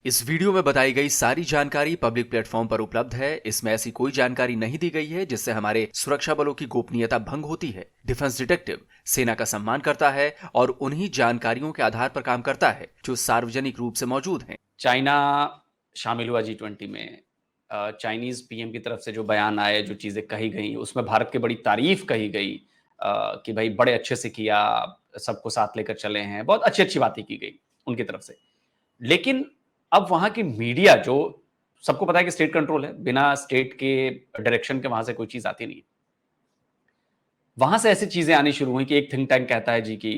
इस वीडियो में बताई गई सारी जानकारी पब्लिक प्लेटफॉर्म पर उपलब्ध है। इसमें ऐसी कोई जानकारी नहीं दी गई है जिससे हमारे सुरक्षा बलों की गोपनीयता भंग होती है। डिफेंस डिटेक्टिव सेना का सम्मान करता है और उन्हीं जानकारियों के आधार पर काम करता है जो सार्वजनिक रूप से मौजूद हैं। चाइना शामिल हुआ G20 में। चाइनीज पीएम की तरफ से जो बयान आए, जो चीजें कही गई, उसमें भारत की बड़ी तारीफ कही गई कि भाई बड़े अच्छे से किया, सबको साथ लेकर चले हैं, बहुत अच्छी अच्छी बातें की गई उनकी तरफ से। लेकिन अब वहां की मीडिया, जो सबको पता है कि स्टेट कंट्रोल है, बिना स्टेट के डायरेक्शन के वहां से कोई चीज आती नहीं, वहां से ऐसी चीजें आनी शुरू हुई कि एक थिंक टैंक कहता है जी कि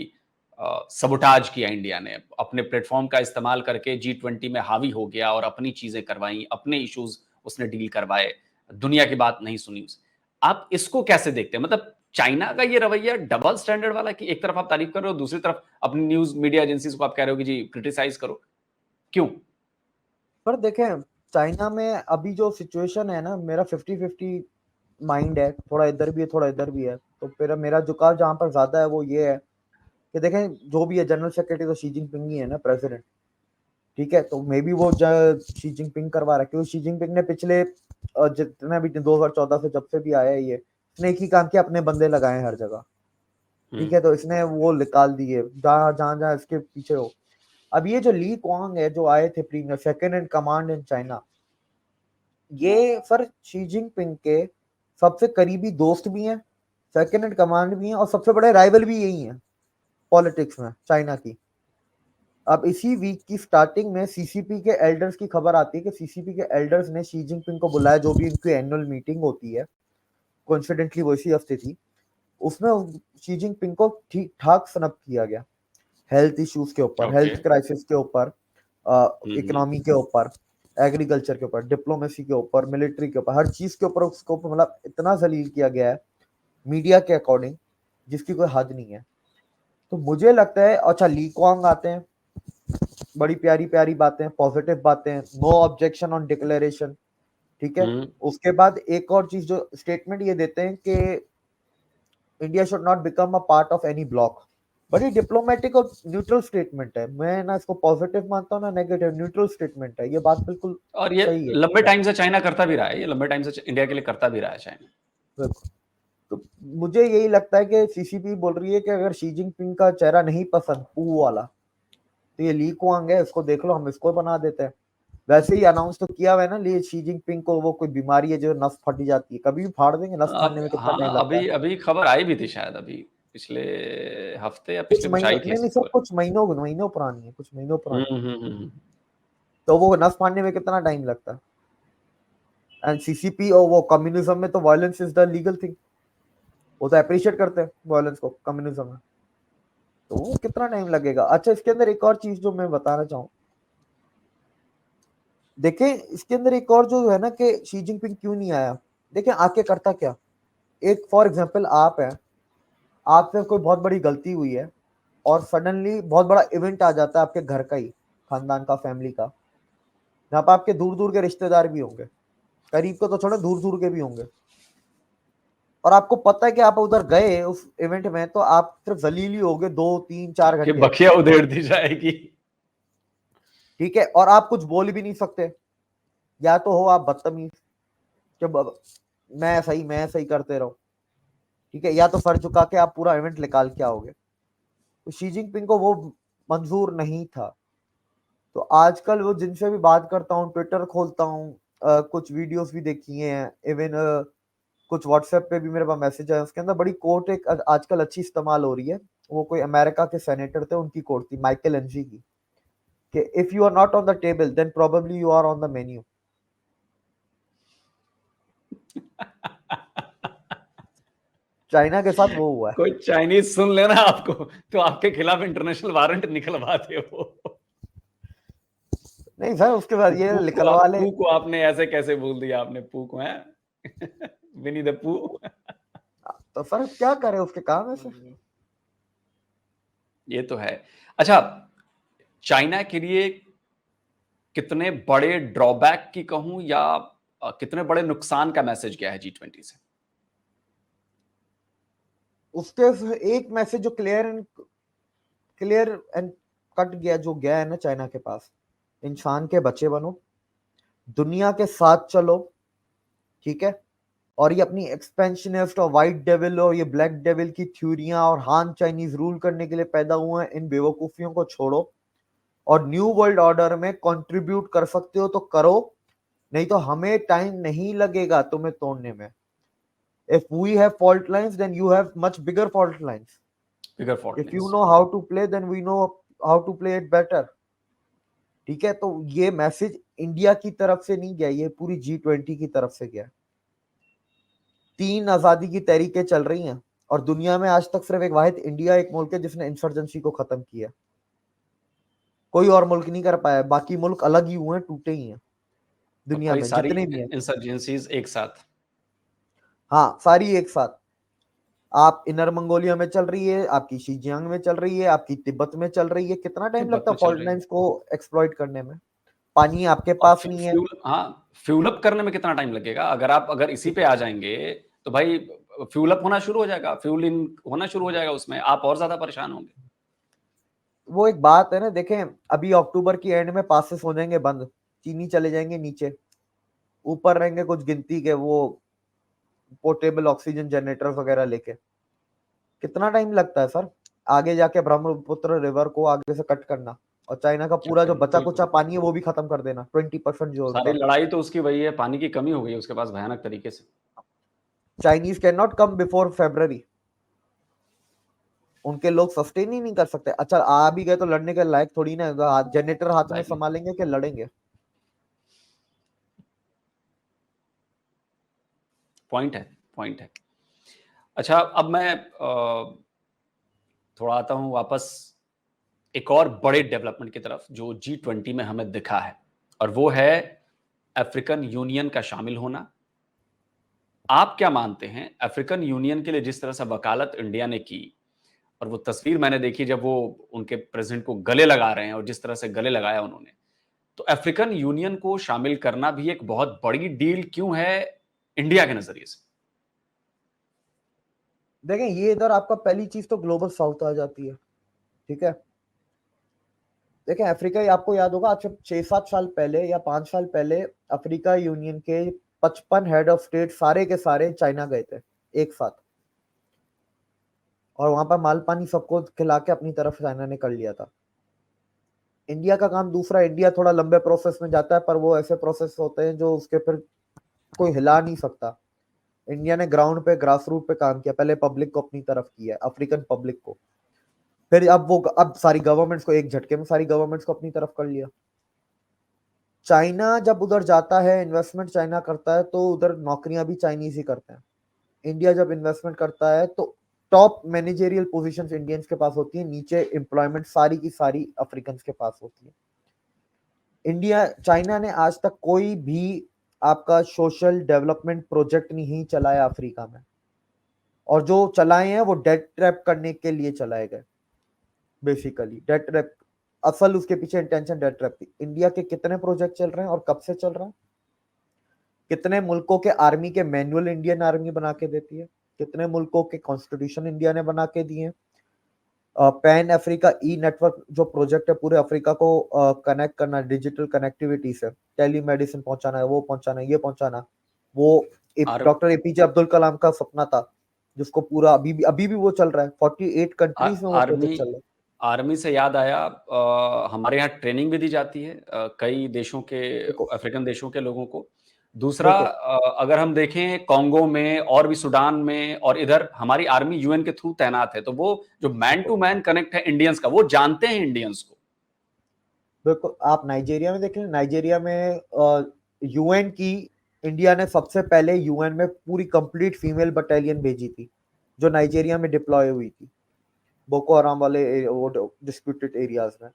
सबोटाज किया इंडिया ने, अपने प्लेटफॉर्म का इस्तेमाल करके G20 में हावी हो गया और अपनी चीजें करवाई, अपने इश्यूज उसने डील करवाए, दुनिया की बात नहीं सुनी उसने। आप इसको कैसे देखते हैं? मतलब चाइना का ये रवैया डबल स्टैंडर्ड वाला कि एक तरफ आप तारीफ कर रहे हो, दूसरी तरफ अपनी न्यूज मीडिया एजेंसीज को आप कह रहे हो कि जी क्रिटिसाइज करो, क्यों? पर देखें, चाइना में अभी जो सिचुएशन है ना, मेरा 50-50 माइंड है, थोड़ा इधर भी है थोड़ा इधर भी है। तो फिर मेरा झुकाव जहां पर ज्यादा है वो ये है कि देखें, जो भी है जनरल सेक्रेटरी तो शी जिनपिंग ही है ना, प्रेसिडेंट। ठीक है, तो मे बी वो शी जिनपिंग करवा रहा है, क्योंकि शी जिनपिंग ने पिछले जितने भी 2014 से जब से भी आया है, ये इसने एक ही काम किया, अपने बंदे लगाए हर जगह। ठीक है, तो इसने वो निकाल दिए जहां जहां जहां इसके पीछे हो। अब ये जो ली क्वांग है, जो आए थे premier second in command in China, ये सर शी जिनपिंग के सबसे करीबी दोस्त भी हैं, सेकंड इन कमांड भी हैं, और सबसे बड़े राइवल भी यही हैं पॉलिटिक्स में चाइना की। अब इसी वीक की स्टार्टिंग में सीसीपी के एल्डर्स की खबर आती है कि सीसीपी के एल्डर्स ने शी जिनपिंग को बुलाया, जो भी इनकी एनुअल मीटिंग होती है, कोइंसिडेंटली वो इसी हफ्ते थी। उसमें शी जिनपिंग को ठीक ठाक सनप किया गया, हेल्थ इश्यूज के ऊपर, ओके। हेल्थ क्राइसिस के ऊपर, इकोनॉमी के ऊपर, एग्रीकल्चर के ऊपर, डिप्लोमेसी के ऊपर, मिलिट्री के ऊपर, हर चीज के ऊपर उसको मतलब इतना जलील किया गया है मीडिया के अकॉर्डिंग, जिसकी कोई हद नहीं है। तो मुझे लगता है, अच्छा ली क्वांग आते हैं, बड़ी प्यारी प्यारी बातें, पॉजिटिव बातें, नो ऑब्जेक्शन ऑन डिक्लेरेशन। ठीक है, उसके बाद एक और चीज जो स्टेटमेंट ये देते हैं कि India should not become a part of any block. बड़ी डिप्लोमेटिक और न्यूट्रल स्टेटमेंट है, मैं ना इसको पॉजिटिव मानता हूँ ना नेगेटिव, न्यूट्रल स्टेटमेंट है, ये बात बिल्कुल और ये सही है। लंबे टाइम से चाइना करता भी रहा है, ये लंबे टाइम से इंडिया के लिए करता भी रहा है चाइना। बिल्कुल। तो मुझे यही लगता है कि सीसीपी बोल रही है कि अगर शी जिनपिंग का चेहरा नहीं पसंद पू वाला, तो ये ली कुआंग है, इसको देख लो, हम इसको बना देते हैं। वैसे ही अनाउंस तो किया हुआ है ना, लिए शी जिनपिंग को वो कोई बीमारी है जो नस फट जाती है, कभी भी फाड़ देंगे, नस फाड़ने में कितना टाइम हाँ, लगता है? अभी अभी खबर आई भी थी शायद, अभी पिछले हफ्ते या कुछ पिछले कुछ महीनों आई थी नहीं ऐसी नहीं सर, खबर। कुछ महीनों महीनों पुरानी है, कुछ महीनों पुरानी है। हम्म। तो वो नस फाड़ने में कितना टाइम लगता है? एंड सीसीपी और वो कम्युनिज्म में तो violence is the legal thing, वो तो अप्रिशिएट करते हैं वायलेंस को कम्युनिज्म में। तो वो कितना टाइम लगेगा? अच्छा, इसके अंदर एक और चीज जो मैं बताना चाहूँ, देखें इसके अंदर एक और जो है ना कि शी जिनपिंग क्यों नहीं आया, देखें आके करता क्या। एक फॉर एग्जांपल आप है, आपसे कोई बहुत बड़ी गलती हुई है और सडनली बहुत बड़ा इवेंट आ जाता है आपके घर का ही, खानदान का, फैमिली का, जहाँ पर आपके दूर दूर के रिश्तेदार भी होंगे, करीब के तो छोड़ो दूर दूर के भी होंगे, और आपको पता है कि आप उधर गए उस इवेंट में, तो आप सिर्फ जलील ही होगे 2-3-4 घंटे। बखिया उधेड़ दी जाएगी। ठीक है, और आप कुछ बोल भी नहीं सकते, या तो हो आप बदतमीज कि मैं सही करते रहो। ठीक है, या तो सर झुका के आप पूरा इवेंट निकाल के आओगे। तो शी जिनपिंग को वो मंजूर नहीं था। तो आजकल वो जिनसे भी बात करता हूँ, ट्विटर खोलता हूँ, कुछ वीडियोस भी देखी हैं, इवन कुछ व्हाट्सएप पे भी मेरे पास मैसेज है, उसके अंदर बड़ी कोट एक आजकल अच्छी इस्तेमाल हो रही है। वो कोई अमेरिका के सेनेटर थे, उनकी कोट थी, माइकल एनजी की, कि if you are not on the table then probably you are on the menu. China के साथ वो हुआ है। कोई चाइनीज सुन लेना आपको तो आपके खिलाफ इंटरनेशनल वारंट निकलवा दे वो। नहीं सर, उसके बाद ये निकलवा ले। पू को आपने ऐसे कैसे बोल दिया आपने, पू को है विनी द पू। तो सर क्या करे, उसके काम है सर। ये तो है। अच्छा, चाइना के लिए कितने बड़े ड्रॉबैक की कहूं या कितने बड़े नुकसान का मैसेज गया है G20 से? उसके एक मैसेज जो क्लियर एंड कट गया, जो गया है ना चाइना के पास, इंसान के बच्चे बनो, दुनिया के साथ चलो, ठीक है। और ये अपनी एक्सपेंशनिस्ट और व्हाइट डेविल और ये ब्लैक डेविल की थ्योरियां और हान चाइनीज रूल करने के लिए पैदा हुए हैं, इन बेवकूफियों को छोड़ो और न्यू वर्ल्ड ऑर्डर में कंट्रीब्यूट कर सकते हो तो करो, नहीं तो हमें टाइम नहीं लगेगा तुम्हें तोड़ने में। If we have fault lines, then you have much bigger fault lines. Bigger fault If you know how to play, then we know how to play it better. ठीक है, तो ये मैसेज इंडिया की तरफ से नहीं गया, ये पूरी G20 की तरफ से गया। 3 आजादी की तहरीकें चल रही हैं और दुनिया में आज तक सिर्फ एक वाहिद इंडिया एक मुल्क है जिसने इंसर्जेंसी को खत्म किया। कोई और मुल्क नहीं कर पाया, बाकी मुल्क अलग ही हुए हैं, टूटे ही हैं दुनिया में सारी जितने भी हैं। इंसर्जेंसीज एक साथ, हाँ, सारी एक साथ। आप इनर मंगोलिया में चल रही है, आपकी शिजियांग में चल रही है, आपकी तिब्बत में चल रही है। कितना टाइम तिब्बत लगता है में चल फॉल्ट रही है। लाइंस को एक्सप्लॉइट करने में? पानी आपके और पास नहीं है। फ्यूल अप करने में कितना टाइम लगेगा? अगर इसी पे आ जाएंगे तो भाई फ्यूल अप होना शुरू हो जाएगा, फ्यूल इन होना शुरू हो जाएगा, उसमें आप और ज्यादा परेशान होंगे। वो एक बात है ना, देखें अभी अक्टूबर की एंड में पासेस हो जाएंगे बंद, चीनी चले जाएंगे नीचे, ऊपर रहेंगे कुछ गिनती के वो पोर्टेबल ऑक्सीजन जनरेटर वगैरह लेके। कितना टाइम लगता है सर आगे जाके ब्रह्मपुत्र रिवर को आगे से कट करना, और चाइना का पूरा जो बचा कुचा पानी है वो भी खत्म कर देना, 20% जो सारी होता। लड़ाई तो उसकी वही है, पानी की कमी हो गई उसके पास भयानक तरीके से। Chinese can not come before February, उनके लोग सस्टेन ही नहीं कर सकते। अच्छा आ भी गए तो लड़ने के लायक थोड़ी ना, जनरेटर हाथ में संभालेंगे कि लड़ेंगे? पॉइंट है। अच्छा, अब मैं थोड़ा आता हूं वापस एक और बड़े डेवलपमेंट की तरफ जो G20 में हमें दिखा है, और वो है अफ्रीकन यूनियन का शामिल होना। आप क्या मानते हैं अफ्रीकन यूनियन के लिए जिस तरह से वकालत इंडिया ने की, और वो तस्वीर मैंने देखी जब वो उनके प्रेसिडेंट को गले लगा रहे हैं और जिस तरह से गले लगाया उन्होंने, तो अफ्रीकन यूनियन को शामिल करना भी एक बहुत बड़ी डील क्यों है इंडिया के नजरिए से? देखें ये इधर आपका पहली चीज तो ग्लोबल साउथ आ जाती है, ठीक है। देखें अफ्रीका, आपको याद होगा आज से 6-7 साल पहले या 5 साल पहले अफ्रीका यूनियन के 55 हेड ऑफ स्टेट सारे के सारे चाइना गए थे एक साथ, और वहां पर माल पानी सबको खिला के अपनी तरफ चाइना ने कर लिया था। इंडिया का काम दूसरा, इंडिया थोड़ा लंबे प्रोसेस में जाता है, पर वो ऐसे प्रोसेस होते हैं जो उसके फिर कोई हिला नहीं सकता। इंडिया ने ग्राउंड पे ग्रास रूट पे काम किया, पहले पब्लिक को अपनी तरफ किया, अफ्रीकन पब्लिक को, फिर अब सारी गवर्नमेंट्स को एक झटके में सारी गवर्नमेंट्स को अपनी तरफ कर लिया। चाइना जब उधर जाता है, इन्वेस्टमेंट चाइना करता है, तो उधर नौकरियां भी चाइनीज ही करते हैं। इंडिया जब इन्वेस्टमेंट करता है तो टॉप मैनेजरियल पोजीशंस इंडियंस के पास होती है, नीचे एम्प्लॉयमेंट सारी की सारी अफ्रीकन के पास होती है। चाइना ने आज तक कोई भी आपका सोशल डेवलपमेंट प्रोजेक्ट नहीं चलाया अफ्रीका में, और जो चलाए हैं वो डेट ट्रैप करने के लिए चलाए गए। बेसिकली डेट ट्रैप, असल उसके पीछे इंटेंशन डेट ट्रैप थी। इंडिया के कितने प्रोजेक्ट चल रहे हैं और कब से चल रहे हैं? कितने मुल्कों के आर्मी के मैनुअल इंडियन आर्मी बना के देती है? कितने मुल्कों के कॉन्स्टिट्यूशन इंडिया ने बना के दिए? पैन अफ्रीका ई नेटवर्क जो प्रोजेक्ट है, पूरे अफ्रीका को कनेक्ट करना डिजिटल कनेक्टिविटी से, टेली मेडिसिन पहुंचाना है, वो पहुंचाना, ये पहुंचाना, वो डॉक्टर एपीजे अब्दुल कलाम का सपना था, जिसको पूरा अभी भी वो चल रहा है। 48 कंट्रीज में वो प्रोजेक्ट चल रहा है। आर्मी से याद आया, हमारे यहाँ ट्रेनिंग भी दी जाती है कई देशों के, अफ्रीकन देशों के लोगों को। दूसरा, अगर हम देखें कॉन्गो में और भी सूडान में, और इधर हमारी आर्मी यूएन के थ्रू तैनात है, तो वो जो मैन टू मैन कनेक्ट है इंडियंस का, वो जानते हैं इंडियंस को। बिल्कुल, आप नाइजीरिया में देखें, नाइजीरिया में यूएन की, इंडिया ने सबसे पहले यूएन में पूरी कंप्लीट फीमेल बटालियन भेजी थी, जो नाइजीरिया में डिप्लॉय हुई थी बोको हराम वाले वो डिस्प्यूटेड एरियाज में।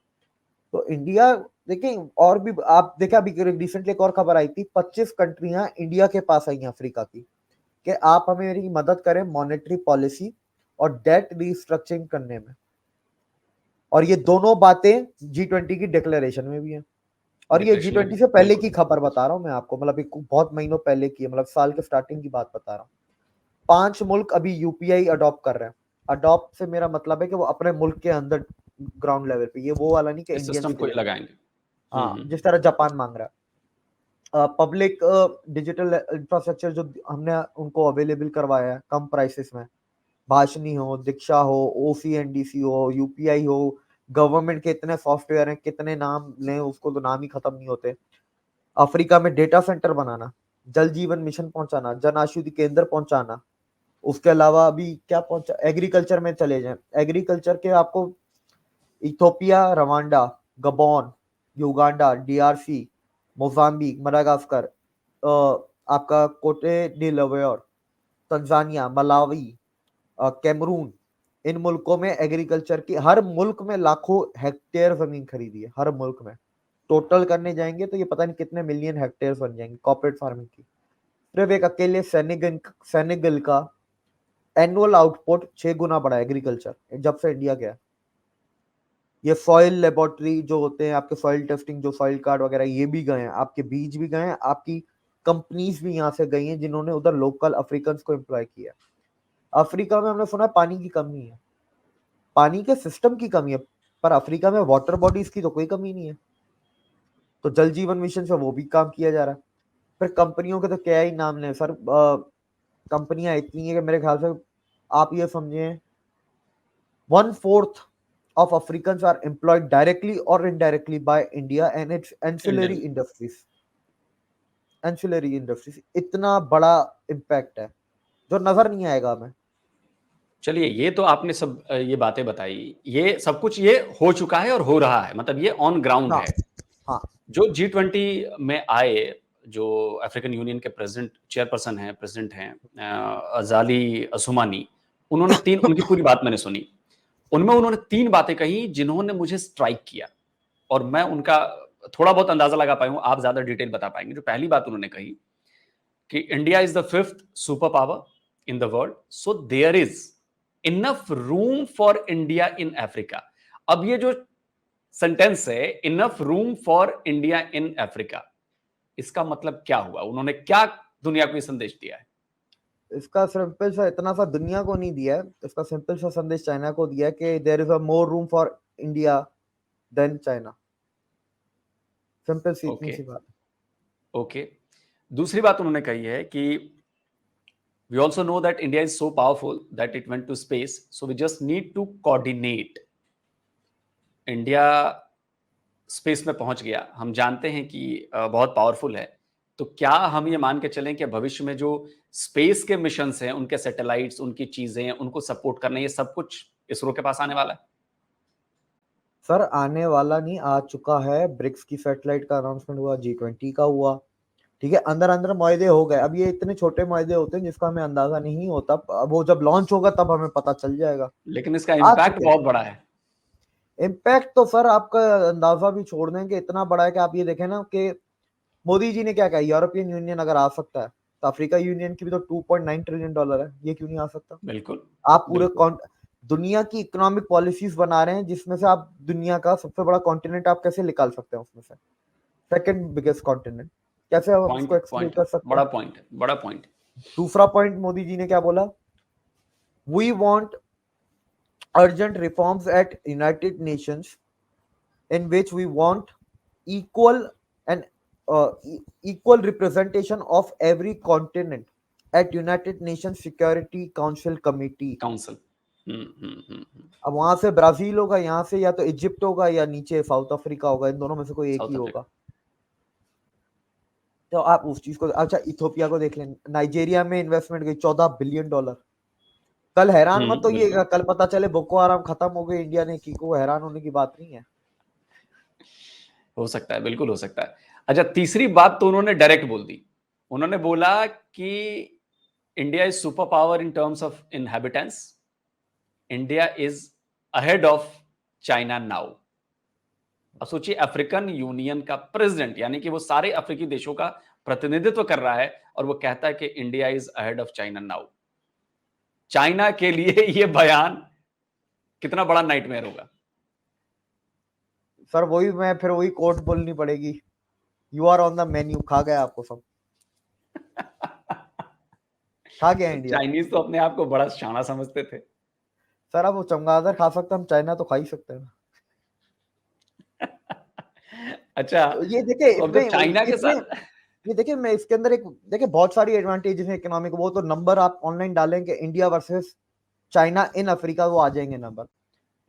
तो इंडिया देखिए, और भी आप देखा अभी रिसेंटली एक और खबर आई थी, 25 कंट्रियां इंडिया के पास आई हैं अफ्रीका की, कि आप हमें मेरी मदद करें मॉनेटरी पॉलिसी और डेट रिस्ट्रक्चरिंग करने में। और ये दोनों बातें G20 की डिक्लेरेशन में भी है, और ये G20 से पहले की खबर बता रहा हूं मैं आपको, मतलब बहुत महीनों पहले की, मतलब साल के स्टार्टिंग की बात बता रहा हूं। 5 मुल्क अभी यूपीआई अडॉप्ट कर रहे हैं। अडॉप्ट से मेरा मतलब है कि वो अपने मुल्क के अंदर ग्राउंड लेवल पे, ये वो वाला नहीं कि सिस्टम को लगाएंगे। हाँ, जिस तरह जापान मांग रहा है। पब्लिक डिजिटल इंफ्रास्ट्रक्चर जो हमने उनको अवेलेबल करवाया है कम प्राइसेस में, भाषणी हो, दीक्षा हो, ओसीएनडीसी हो, यूपीआई हो, गवर्नमेंट के इतने सॉफ्टवेयर हैं, कितने नाम लें उसको तो नाम ही खत्म नहीं होते। अफ्रीका में डेटा सेंटर बनाना, जल जीवन मिशन पहुंचाना, जन औषधि केंद्र पहुंचाना, उसके अलावा अभी क्या पहुंचा, एग्रीकल्चर में चले जाएं, एग्रीकल्चर के आपको Ethiopia, Rwanda, Gabon, Uganda, DRC, Mozambique, Madagascar, आपका कोटे डी लवेयर, तंजानिया, मलावी, कैमरून, इन मुल्कों में एग्रीकल्चर की हर मुल्क में लाखों हेक्टेयर जमीन खरीदी है, हर मुल्क में टोटल करने जाएंगे तो ये पता नहीं कितने मिलियन हेक्टेयर बन जाएंगे कॉर्पोरेट फार्मिंग की। सिर्फ एक अकेले सेनेगल का एनुअल आउटपुट 6 गुना बढ़ा एग्रीकल्चर जब से इंडिया गया। ये सॉइल लेबोरेटरी जो होते हैं आपके, सॉइल टेस्टिंग, जो सॉइल कार्ड वगैरह, ये भी गए हैं, आपके बीज भी गए हैं, आपकी कंपनीज भी यहाँ से गई हैं जिन्होंने उधर लोकल अफ्रीकन को एम्प्लॉय किया। अफ्रीका में हमने सुना पानी की कमी है, पानी के सिस्टम की कमी है, पर अफ्रीका में वाटर बॉडीज की तो कोई कमी नहीं है। तो जल जीवन मिशन से वो भी काम किया जा रहा है। फिर कंपनियों के तो क्या ही नाम लें सर, कंपनियां इतनी है कि मेरे ख्याल से आप ये समझे 1/4 of Africans are employed directly or indirectly by India and its ancillary Indian. industries. Ancillary industries इतना बड़ा इम्पैक्ट है जो नजर नहीं आएगा हमें। चलिए, ये तो आपने सब ये बातें बताई, ये सब कुछ ये हो चुका है और हो रहा है, मतलब ये ऑन ग्राउंड हाँ, है। हाँ, जो G20 में आए, जो अफ्रीकन यूनियन के चेयरपर्सन हैं, प्रेसिडेंट हैं, अजाली असुमानी, उन्होंने उनकी पूरी बात मैंने सुनी। उनमें उन्होंने 3 बातें कही जिन्होंने मुझे स्ट्राइक किया, और मैं उनका थोड़ा बहुत अंदाजा लगा पाया हूं, आप ज्यादा डिटेल बता पाएंगे। जो पहली बात उन्होंने कही कि India is the 5th super power in the world, so there is enough room for India in Africa. अब ये जो सेंटेंस है, enough room for India in Africa, इसका मतलब क्या हुआ? उन्होंने क्या दुनिया को ये संदेश दिया है? इसका सिंपल सा, इतना सा दुनिया को नहीं दिया है, इसका सिंपल सा संदेश चाइना को दिया है कि there is a more room for India then China. Simple सी, इतनी ओके सी बात। ओके। दूसरी बात उन्होंने कही है कि we also know that India is so powerful that it went to space, so we just need to coordinate. India space में पहुंच गया, हम जानते हैं कि बहुत पावरफुल है, तो क्या हम ये मान के चलें कि भविष्य में जो स्पेस के मिशंस हैं, उनके सैटेलाइट्स, उनकी चीजें, उनको सपोर्ट करना, ये सब कुछ इसरो के पास आने वाला है? सर आने वाला नहीं, आ चुका है। ब्रिक्स की सैटेलाइट का अनाउंसमेंट हुआ, G20 का हुआ, ठीक है, अंदर अंदर मुआहदे हो गए। अब ये इतने छोटे मुआहदे होते हैं जिसका हमें अंदाजा नहीं होता, वो जब लॉन्च होगा तब हमें पता चल जाएगा। लेकिन इसका आ इम्पैक्ट चुके बहुत बड़ा है। इम्पैक्ट तो सर आपका अंदाजा भी छोड़ दें कि इतना बड़ा है कि आप ये देखें ना कि मोदी जी ने क्या कहा, यूरोपियन यूनियन अगर आ सकता है तो अफ्रीका यूनियन की भी तो $2.9 ट्रिलियन है, ये क्यों नहीं आ सकता? बिल्कुल आप पूरे बिल्कुल। दुनिया की इकोनॉमिक पॉलिसीज बना रहे हैं जिसमें से आप दुनिया का सबसे बड़ा कॉन्टिनेंट आप कैसे निकाल सकते हैं उसमें से, सेकंड बिगेस्ट कॉन्टिनेंट, कैसे आप उसको एक्सप्लेन पॉइंट कर सकते बड़ा हैं? पॉइंट है, बड़ा पॉइंट। दूसरा पॉइंट मोदी जी ने क्या बोला, we want urgent reforms at United Nations in which we want equal and equal representation of every continent at United Nations Security Council Committee। Council. अब वहां से ब्राजील होगा, यहाँ से या तो इजिप्ट होगा या नीचे साउथ अफ्रीका होगा, इन दोनों में से कोई एक ही साउथ अफ्रीका। होगा। तो आप उस चीज को, अच्छा इथोपिया को देख लें, नाइजीरिया में इन्वेस्टमेंट गई $14 बिलियन। कल हैरान मत होइए, बिल्कुल। कल पता चले बोको हराम खत्म हो गए इंडिया ने की, को हैरान होने की बात नहीं है। हो सकता है, बिल्कुल हो सकता है। अच्छा, तीसरी बात तो उन्होंने डायरेक्ट बोल दी। उन्होंने बोला कि India is super power in terms of inhabitance, India is ahead of China now. अब सोचिए, अफ्रीकन यूनियन का प्रेसिडेंट, यानी कि वो सारे अफ्रीकी देशों का प्रतिनिधित्व कर रहा है, और वो कहता है कि India is ahead of China now. China के लिए ये बयान कितना बड़ा नाइटमेयर होगा। सर वही, मैं फिर वही कोट बोलनी पड़ेगी, you are on the menu. खा गया आपको सब, खा गया इंडिया। चाइनीज तो अपने आप को बड़ा शाना समझते थे। सर अब वो चमगादड़ खा सकते, हम चाइना तो खा ही सकते हैं। अच्छा, तो ये देखिए तो अब जब चाइना के इसमें साथ ये देखिए मैं इसके अंदर एक देखिए बहुत सारी एडवांटेजेस है इकोनॉमिक, वो तो नंबर आप ऑनलाइन डालेंगे India versus China in Africa, वो आ जाएंगे नंबर। आ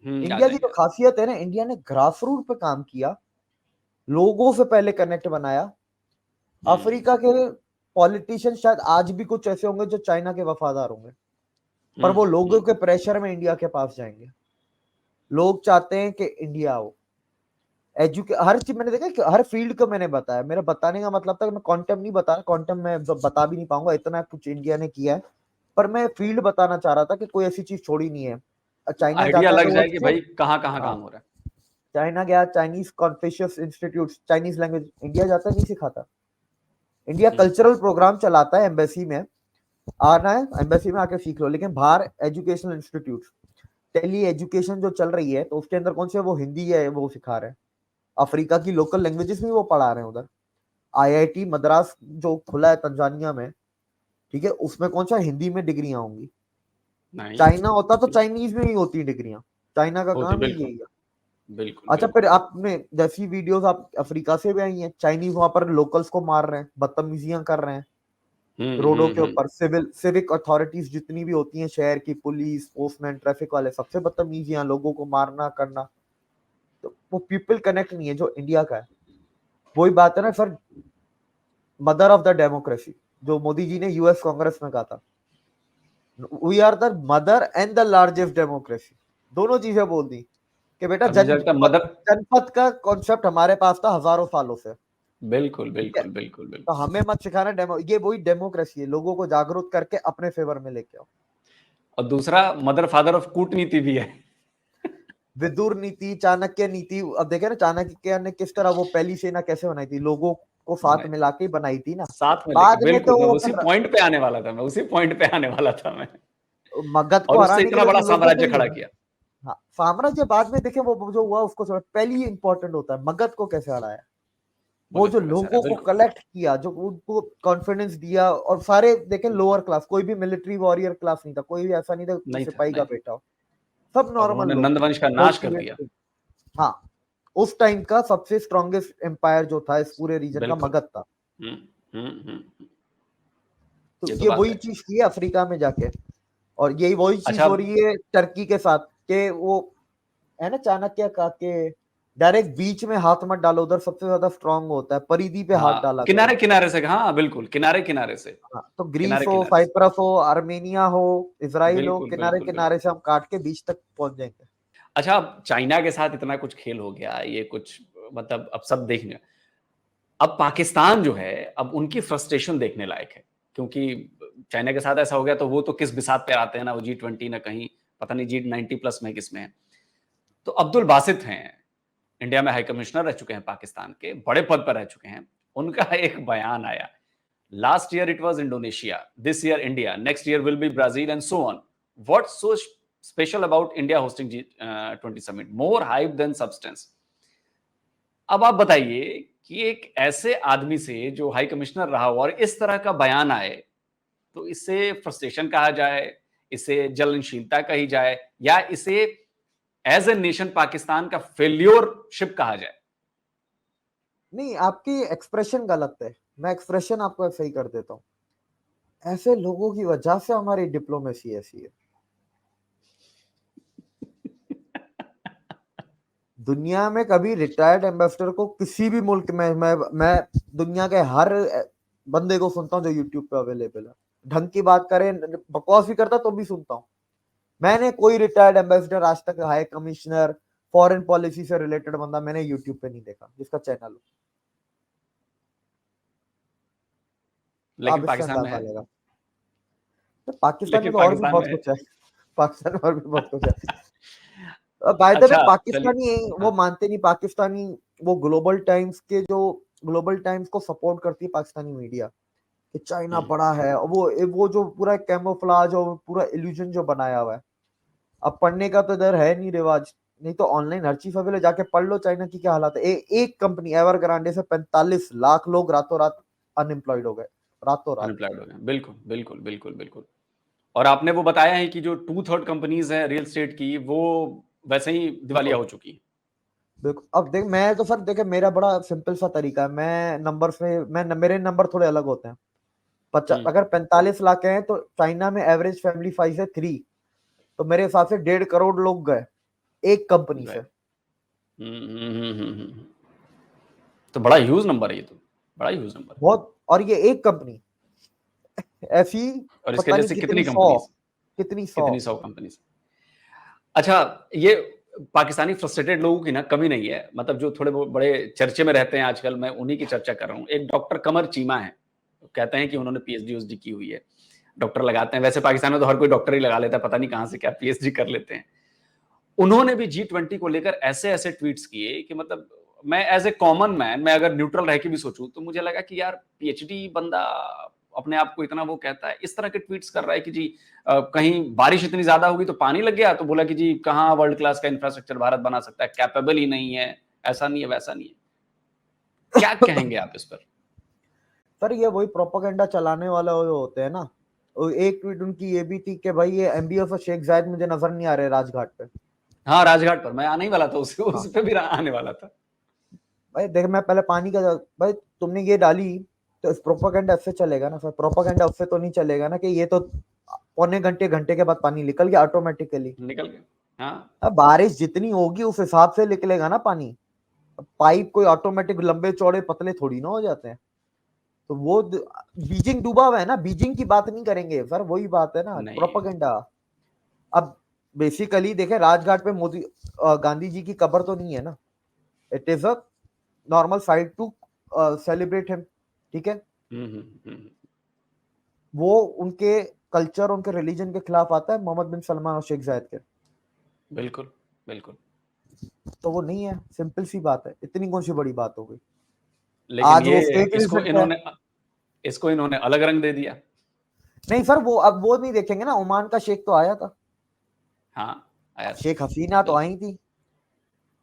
इंडिया की जाएंगे। जो खासियत है ना, इंडिया ने ग्रास रूट पे काम किया, लोगों से पहले कनेक्ट बनाया। अफ्रीका के पॉलिटिशियन शायद आज भी कुछ ऐसे होंगे जो चाइना के वफादार होंगे, पर वो लोगों के प्रेशर में इंडिया के पास जाएंगे। लोग चाहते हैं कि इंडिया हो। हर चीज मैंने देखा कि हर फील्ड को मैंने बताया, मेरा बताने का मतलब था कि मैं क्वांटम नहीं बता रहा, क्वांटम में बता भी नहीं पाऊंगा, इतना कुछ इंडिया ने किया है, पर मैं फील्ड बताना चाह रहा था कि कोई ऐसी चीज छोड़ी नहीं है। चाइना आइडिया जाता है लग तो वो जाए कि भाई कहाँ कहाँ हाँ, काम हो रहा चाइना गया, Chinese Confucius Institute, Chinese language, India जाता नहीं सिखाता। इंडिया है। कल्चरल प्रोग्राम चलाता है एम्बेसी में, आना है एम्बेसी में आके सीख लो, लेकिन बाहर एजुकेशनल इंस्टीट्यूट, टेली एजुकेशन जो चल रही है तो उसके अंदर कौन से वो हिंदी है वो सिखा रहे हैं, अफ्रीका की लोकल लैंग्वेजेस में वो पढ़ा रहे हैं उधर। आईआईटी मद्रास जो खुला है तंजानिया में, ठीक है, उसमें कौन सा हिंदी में डिग्रियां होंगी। नहीं चाइना होता तो चाइनीज में ही होती डिग्रियां, चाइना का होती, काम ही बिल्कुल यही है। बिल्कुल अच्छा, बिल्कुल। फिर आपने जैसी वीडियोस आप अफ्रीका से भी आई हैं, चाइनीज वहां पर लोकल्स को मार रहे हैं, बदतमीजियां कर रहे हैं रोडों के हम्म। ऊपर। सिविक अथॉरिटीज जितनी भी होती हैं शहर की, पुलिस, पोस्टमैन, ट्रैफिक वाले, सबसे बदतमीजियां, लोगों को मारना करना। तो वो पीपल कनेक्ट नहीं है जो इंडिया का है। वही बात है ना sir, mother of the democracy, जो मोदी जी ने यूएस कांग्रेस में कहा था, we are the mother and the largest democracy, दोनों चीजें बोल दी कि बेटा अब मुझे लगता है मदर, जनपद का कॉन्सेप्ट हमारे पास था हजारों सालों से, बिल्कुल ठीक है। बिल्कुल बिल्कुल तो बिल्कुल। हमें मत सिखाना डेमो, ये वही डेमोक्रेसी है, लोगों को जागरूक करके अपने फेवर में लेके आओ। और दूसरा मदर फादर ऑफ कूटनीति भी है। विदुर नीति, चाणक्य नीति, अब देखे ना चाणक्य ने किस तरह वो पहली सेना कैसे बनाई थी, लोगों को साथ बनाए मिला के बनाई थी ना। साथ में लेके, बाद में बिल्कुल तो मैं वो उसी पॉइंट पे आने वाला था, मैं मगध को और उससे हराने के इतना लिए बड़ा तो लोगों को साम्राज्य ही खड़ा होना। किया। हाँ, साम्राज्य बाद में देखे, वो जो हुआ उसको पहली इंपॉर्टेंट होता है मगध को कैसे हराया, वो मगध जो को कैसे हराया, लोगों को बिल्कुल। कलेक्ट किया, जो उनको कॉन्फिडेंस दिया। और सारे देखे लोअर क्लास, कोई भी मिलिट्री वॉरियर क्लास नहीं था, कोई भी ऐसा नहीं था कि नहीं था, सिपाही का नहीं। बेटा हो, सब और नॉर्मल उन्होंने लोग नंद थे, वंश का नाश कर कल्टिवेट दिया। थे। हाँ, उस टाइम का सबसे स्ट्रॉन्गेस्ट एम्पायर जो था इस पूरे रीजन का, बिल्कुल। मगध था। हम्म हम्म। तो ये तो ये बात वही है। चीज की है अफ्रीका में जाके, और यही वही चीज अच्छा, हो रही है टर्की के साथ, के वो है ना चाणक्य का के डायरेक्ट बीच में हाथ मत डालो, उधर सबसे ज्यादा स्ट्रांग होता है, परिधि पे हाथ हाँ डाला करो। किनारे किनारे से, हाँ बिल्कुल, किनारे किनारे से, हाँ, तो ग्रीस किनारे हो, किनारे से। साइप्रस हो, आर्मेनिया हो, इसराइल हो, बिल्कुल किनारे बिल्कुल किनारे बिल्कुल। से हम काट के बीच तक पहुंच जाएंगे। अच्छा, अब चाइना के साथ इतना कुछ खेल हो गया, ये कुछ मतलब अब सब देखने, अब पाकिस्तान जो है, अब उनकी फ्रस्ट्रेशन देखने लायक है, क्योंकि चाइना के साथ ऐसा हो गया तो वो तो किस बिसात पे आते हैं ना, वो G20 ना कहीं पता नहीं G90+ में किसमें है। तो अब्दुल बासित हैं, इंडिया में हाई कमिश्नर रह चुके हैं, पाकिस्तान के बड़े पद पर रह चुके हैं। उनका एक बयान आया, last year it was Indonesia, this year India, next year will be Brazil and so on. What's so special about India hosting G20 summit, more hype than substance. अब आप बताइए कि एक ऐसे आदमी से जो हाई कमिश्नर रहा हो और इस तरह का बयान आए, तो इसे फ्रस्ट्रेशन कहा जाए, इसे जलनशीलता कही जाए, या इसे एज ए नेशन पाकिस्तान का फेल्योरशिप कहा जाए? नहीं, आपकी एक्सप्रेशन गलत है, मैं एक्सप्रेशन आपको सही कर देता हूँ। ऐसे लोगों की वजह से हमारी डिप्लोमेसी ऐसी है। दुनिया में कभी रिटायर्ड एम्बेसडर को किसी भी मुल्क में, मैं दुनिया के हर बंदे को सुनता हूँ जो यूट्यूब पे अवेलेबल है, ढंग की बात करे, बकवास भी करता तो भी सुनता हूँ। मैंने कोई रिटायर्ड एम्बेसडर आज तक, हाई कमिश्नर, फॉरेन पॉलिसी से रिलेटेड बंदा मैंने यूट्यूब पे नहीं देखा जिसका चैनल हो। आप लेकिन इससे पाकिस्तान में अंदाजा है, लगा, तो पाकिस्तान में लेकिन तो और भी पाकिस्तान बहुत में है। कुछ है। पाकिस्तान में और भी बहुत कुछ है। बाय द वे अच्छा, चलिए। पाकिस्तानी वो हाँ, मानते नहीं, पाकिस्तानी वो ग्लोबल टाइम्स के जो, ग्लोबल टाइम्स को सपोर्ट करती है पाकिस्तानी मीडिया कि चाइना बड़ा है, और वो जो पूरा कैमोफ्लाज और पूरा इल्यूजन जो बनाया हुआ है। अब पढ़ने का तो इधर है नहीं रिवाज, नहीं तो ऑनलाइन हर चीज अवेलेबल, जाके पढ़ लो चाइना की क्या हालत है। एक कंपनी एवरग्रांडे से 45 लाख लोग रातों रात अनएम्प्लॉयड हो गए, रातों रात। अनएम्प्लॉयड हो गए, बिल्कुल बिल्कुल बिल्कुल बिल्कुल। और आपने वो बताया है कि जो 2/3 कंपनीज हैं रियल एस्टेट की, वो वैसे ही दिवालिया हो चुकी हैं। देखो अब देख, मैं तो सर देखे मेरा बड़ा सिंपल सा तरीका है, मैं नंबर में मेरे नंबर थोड़े अलग होते हैं। अगर 45 लाख के हैं तो चाइना में एवरेज फैमिली साइज है 3, तो मेरे हिसाब से 1.5 करोड़ लोग गए एक कंपनी से। तो बड़ा ह्यूज नंबर है ये, तो बड़ा ह्यूज नंबर है। बहुत, और ये एक कंपनी ऐसी और इसके पता नहीं जैसे कितनी कितनी सौ, कंपनीज, कितनी सौ। कितनी 100 कंपनीज। अच्छा, ये पाकिस्तानी फ्रस्ट्रेटेड लोगों की ना कमी नहीं है, मतलब जो थोड़े बहुत बड़े चर्चे में रहते हैं आजकल, मैं उन्हीं की चर्चा कर रहा हूँ। एक डॉक्टर कमर चीमा है, कहते हैं कि उन्होंने पीएचडी की हुई है, डॉक्टर लगाते हैं, वैसे पाकिस्तान में तो हर कोई डॉक्टर ही लगा लेता है, पता नहीं कहाँ से क्या पीएचडी कर लेते हैं। उन्होंने भी G20 को लेकर ऐसे ऐसे ट्वीट्स किए कि मतलब मैं एज ए कॉमन मैन, मैं अगर न्यूट्रल रह के भी सोचूं तो मुझे लगा कि यार पीएचडी बंदा अपने आप को इतना वो कहता है, इस तरह के ट्वीट्स कर रहा है कि जी कहीं बारिश इतनी ज्यादा होगी तो पानी लग गया, तो बोला कि जी कहाँ वर्ल्ड क्लास का इंफ्रास्ट्रक्चर भारत बना सकता है, कैपेबल ही नहीं है, ऐसा नहीं है, वैसा नहीं है। क्या कहेंगे आप इस पर? सर ये वही प्रोपेगेंडा चलाने वाला जो होते हैं ना, एक ट्वीट उनकी ये भी थी कि भाई ये एमबीएफ और शेख जायद मुझे नजर नहीं आ रहे राजघाट पे। हाँ, राजघाट पर मैं आने ही वाला था, हाँ उस पे भी आने वाला था। भाई देख, मैं पहले पानी का भाई तुमने ये डाली तो इस प्रोपेगेंडा उससे चलेगा ना सर, प्रोपेगेंडा उससे तो नहीं चलेगा ना कि ये तो पौने घंटे घंटे के बाद पानी निकल गया ऑटोमेटिकली। निकल गए। हाँ, अब बारिश जितनी होगी उस हिसाब से निकलेगा ना पानी। पाइप कोई ऑटोमेटिक लंबे चौड़े पतले थोड़ी ना हो जाते हैं। तो वो बीजिंग डूबा हुआ है ना, बीजिंग की बात नहीं करेंगे सर, वही बात है ना नहीं, प्रोपेगेंडा। अब बेसिकली देखे राजघाट पे मोदी गांधी जी की कब्र तो नहीं है ना, it is a normal sight to celebrate him, ठीक है। वो उनके कल्चर उनके रिलीजन के खिलाफ आता है, मोहम्मद बिन सलमान और शेख जायद के। बिल्कुल बिल्कुल। तो वो नहीं है, सिंपल सी बात है, इतनी कौन सी बड़ी बात हो गई। लेकिन आज वो ये स्टेट विजिट है। इसको इन्होंने अलग रंग दे दिया। नहीं सर, वो अब वो नहीं देखेंगे ना, ओमान का शेख तो आया था, हाँ, आया था। शेख हसीना तो बिल्कुल। आई थी,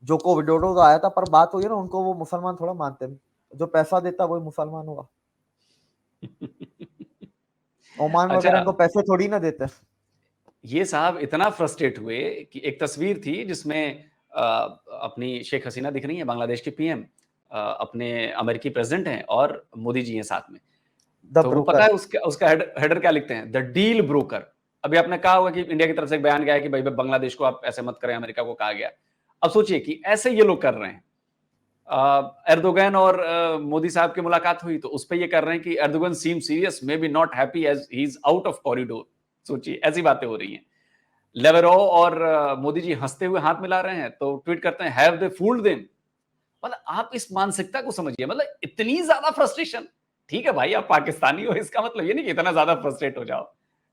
जोको विडोडो तो आया था, पर बात हुई ना, उनको वो मुसलमान थोड़ा मानते हैं, जो पैसा देता वही मुसलमान हुआ। ओमान अच्छा, वगैरह इनको पैसे थोड़ी ना देते। ये साहब इतना फ्रस्ट्रेट हुए कि एक तस्वीर थी जिसमें अपनी शेख हसीना दिख रही है, बांग्लादेश की पीएम, अपने अमेरिकी प्रेसिडेंट हैं और मोदी जी हैं साथ में। द तो वो पता ब्रोकर। है उसका उसका हेडर क्या लिखते हैं? The deal broker. अभी आपने कहा होगा कि इंडिया की तरफ से एक बयान गया है कि भाई बांग्लादेश को आप ऐसे मत करें, अमेरिका को कहा गया। अब सोचिए कि ऐसे ये लोग कर रहे हैं। एर्दोगन और मोदी साहब की मुलाकात हुई तो उस पर ये कर रहे हैं कि Erdogan seem serious, maybe not happy as he is out of corridor. सोचिए, ऐसी बातें हो रही हैं। लेवरोव और मोदी जी हंसते हुए हाथ मिला रहे हैं तो ट्वीट करते हैं, हैव दे फूल्ड देम। मतलब आप इस मानसिकता को समझिए, मतलब इतनी ज्यादा फ्रस्ट्रेशन। ठीक है भाई, आप पाकिस्तानी हो, इसका मतलब ये नहीं कि इतना ज्यादा फ्रस्ट्रेट हो जाओ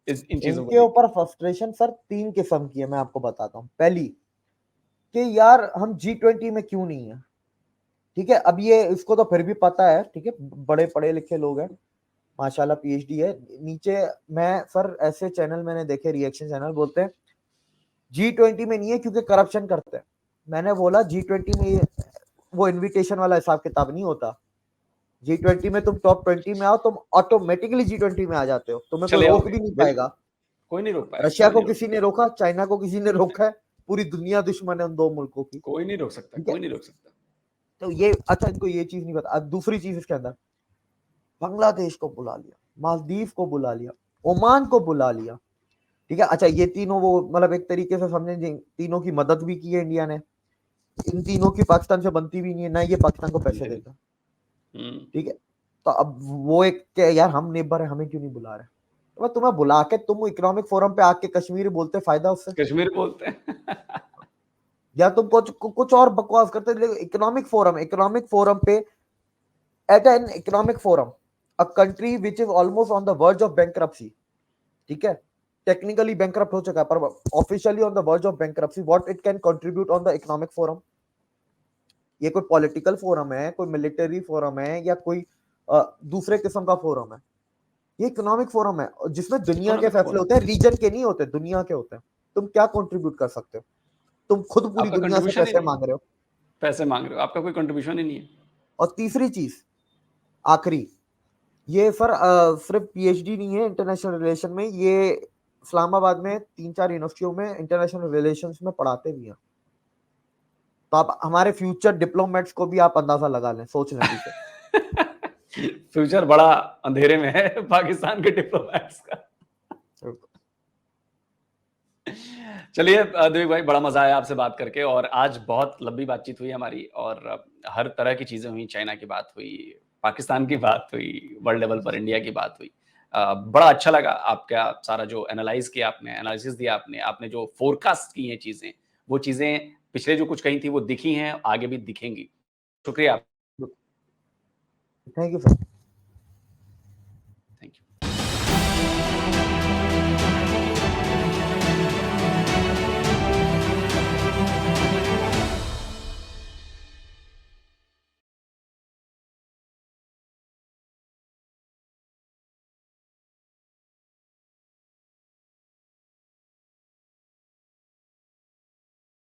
इन चीजों को इनके लेकर। ऊपर फ्रस्ट्रेशन सर 3 किस्म की है, मैं आपको बताता हूँ। पहली कि यार हम G20 में क्यों नहीं है, ठीक है। अब ये इसको तो फिर भी पता है, ठीक है, बड़े पढ़े लिखे लोग हैं, माशाल्लाह पीएचडी है नीचे। मैं सर ऐसे चैनल मैंने देखे, रिएक्शन चैनल, बोलते हैं G20 में नहीं है क्योंकि करप्शन करते हैं। मैंने बोला G20 में वो इनविटेशन वाला हिसाब किताब नहीं होता। G20 में तुम टॉप 20 में आओ, तुम ऑटोमेटिकली G20 में आ जाते हो, तुम्हें कोई चले रोक आओगे, भी नहीं पाएगा। बिल्कुल। कोई नहीं रोक पाएगा, रशिया कोई को नहीं रोक किसी ने सकता। रोका, चाइना को किसी ने रोका है, पूरी दुनिया दुश्मन है उन 2 मुल्कों की, कोई नहीं रोक सकता, ठीक है। कोई नहीं रोक सकता। तो ये अच्छा, इनको ये चीज नहीं पता। अब दूसरी चीज इसके अंदर, बांग्लादेश को बुला लिया, मालदीव को बुला लिया, ओमान को बुला लिया, ठीक है। अच्छा ये तीनों वो मतलब एक तरीके से समझे, तीनों की मदद भी की है इंडिया ने। इन तीनों की पाकिस्तान से बनती भी नहीं है ना, ये पाकिस्तान को पैसे देता, ठीक है। तो अब वो एक के यार हम नेबर है, हमें क्यों नहीं बुला रहे। तो तुम्हें बुला के तुम इकोनॉमिक फोरम पे आके कश्मीर बोलते, फायदा उससे? कश्मीर बोलते हैं। या तुम कुछ और बकवास करते। इकोनॉमिक फोरम पे, at an economic forum, a country which is almost on the verge of bankruptcy, ठीक है, टेक्निकली बैंकरप्ट हो चुका है पर officially on the verge of bankruptcy, what it can contribute on the economic forum. ये कोई political forum है, कोई मिलिट्री फोरम है, या कोई दूसरे किस्म का फोरम है? ये इकोनॉमिक फोरम है जिसमें दुनिया के इकोनॉमिक फैसले फोरम। होते हैं, रीजन के नहीं होते, दुनिया के होते हैं। तुम क्या कंट्रीब्यूट कर सकते हो? तुम खुद पूरी आपका दुनिया से कंट्रीब्यूशन ही पैसे नहीं है, मांग रहे हो। पैसे मांग रहे हो, आपका कोई कंट्रीब्यूशन ही नहीं है। और तीसरी चीज, आखिरी, ये सर सिर्फ पीएचडी नहीं है इंटरनेशनल रिलेशन में, ये इस्लामाबाद में 3-4 यूनिवर्सिटियों में इंटरनेशनल रिलेशंस में पढ़ाते भी हैं। तो आप हमारे फ्यूचर डिप्लोमेट्स को भी आप अंदाजा लगा लें, सोच लें अभी से। फ्यूचर बड़ा अंधेरे में है पाकिस्तान के डिप्लोमैट्स का। चलिए दिव्य भाई, बड़ा मजा आया आपसे बात करके, और आज बहुत लंबी बातचीत हुई हमारी, और हर तरह की चीजें हुई, चाइना की बात हुई, पाकिस्तान की बात हुई, वर्ल्ड लेवल पर इंडिया की बात हुई। बड़ा अच्छा लगा आपका सारा जो एनालाइज किया आपने, एनालिसिस दिया आपने जो फोरकास्ट की हैं चीजें, वो चीजें पिछले जो कुछ कही थी वो दिखी हैं, आगे भी दिखेंगी। शुक्रिया। Thank you sir.